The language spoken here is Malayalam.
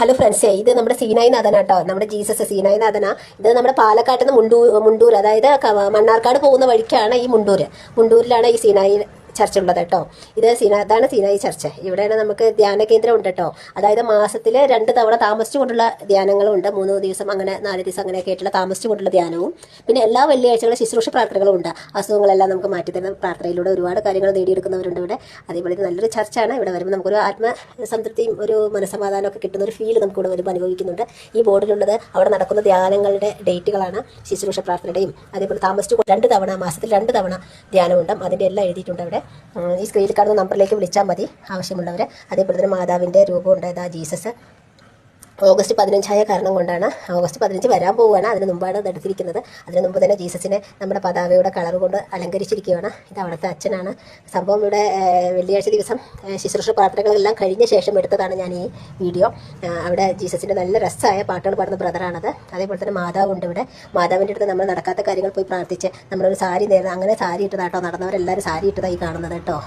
ഹലോ ഫ്രണ്ട്സേ, ഇത് നമ്മുടെ സീനായി നാഥന കേട്ടോ. നമ്മുടെ ജീസസ് സീനായി നാഥന. ഇത് നമ്മുടെ പാലക്കാട്ടിൽ നിന്ന് മുണ്ടൂർ, അതായത് മണ്ണാർക്കാട് പോകുന്ന വഴിക്കാണ് ഈ മുണ്ടൂരിലാണ് ഈ സീനായി ചർച്ച ഉള്ളത് കേട്ടോ. അതാണ് സീനായി ചർച്ച. ഇവിടെയാണ് നമുക്ക് ധ്യാന കേന്ദ്രം ഉണ്ട് കേട്ടോ. അതായത് മാസത്തിൽ 2 തവണ താമസിച്ചുകൊണ്ടുള്ള ധ്യാനങ്ങളും ഉണ്ട്. 3 ദിവസം അങ്ങനെ 4 ദിവസം അങ്ങനെയൊക്കെ ആയിട്ടുള്ള താമസിച്ചുകൊണ്ടുള്ള ധ്യാനവും പിന്നെ എല്ലാ വെള്ളിയാഴ്ചകളും ശുശ്രൂഷ പ്രാർത്ഥനകളും ഉണ്ട്. അസുഖങ്ങളെല്ലാം നമുക്ക് മാറ്റിത്തരുന്ന പ്രാർത്ഥനയിലൂടെ ഒരുപാട് കാര്യങ്ങൾ നേടിയെടുക്കുന്നവരുണ്ട് ഇവിടെ. അതേപോലെ ഇത് നല്ലൊരു ചർച്ചാണ്. ഇവിടെ വരുമ്പോൾ നമുക്കൊരു ആത്മസംതൃപ്തിയും ഒരു മനസ്സമാധാനവും ഒക്കെ കിട്ടുന്ന ഒരു ഫീൽ നമുക്ക് ഇവിടെ വരുമ്പോൾ അനുഭവിക്കുന്നുണ്ട്. ഈ ബോർഡിലുള്ളത് അവിടെ നടക്കുന്ന ധ്യാനങ്ങളുടെ ഡേറ്റുകളാണ്. ശുശ്രൂഷ പ്രാർത്ഥനയുടെയും അതേപോലെ താമസിച്ചു 2 തവണ മാസത്തിൽ 2 തവണ ധ്യാനമുണ്ട്. അതിൻ്റെ എല്ലാം എഴുതിയിട്ടുണ്ട് അവിടെ. ഈ സ്ക്രീനിൽ കാണുന്ന നമ്പറിലേക്ക് വിളിച്ചാൽ മതി ആവശ്യമുള്ളവർ. അതേപോലെ തന്നെ മാതാവിൻ്റെ രൂപമുണ്ട്. അതാ ജീസസ്. ഓഗസ്റ്റ് 15 കാരണം കൊണ്ടാണ്. ഓഗസ്റ്റ് 15 വരാൻ പോവുകയാണ്. അതിന് മുമ്പാണ് ഇത് എടുത്തിരിക്കുന്നത്. അതിന് മുമ്പ് തന്നെ ജീസസിനെ നമ്മുടെ പതാകയുടെ കളർ കൊണ്ട് അലങ്കരിച്ചിരിക്കുകയാണ്. ഇത് അവിടുത്തെ അച്ഛനാണ്. സംഭവം ഇവിടെ വെള്ളിയാഴ്ച ദിവസം ശുശ്രൂഷ പ്രാർത്ഥനകളെല്ലാം കഴിഞ്ഞ ശേഷം എടുത്തതാണ് ഞാൻ ഈ വീഡിയോ. അവിടെ ജീസസിൻ്റെ നല്ല രസമായ പാട്ടുകൾ പാടുന്ന ബ്രദറാണത്. അതേപോലെ തന്നെ മാതാവുണ്ട് ഇവിടെ. മാതാവിൻ്റെ അടുത്ത് നമ്മൾ നടക്കാത്ത കാര്യങ്ങൾ പോയി പ്രാർത്ഥിച്ച് നമ്മളൊരു സാരി നേരുന്നത്. അങ്ങനെ സാരി ഇട്ടതാട്ടോ. നടന്നവരെല്ലാവരും സാരി ഇട്ടതായി കാണുന്നത് കേട്ടോ.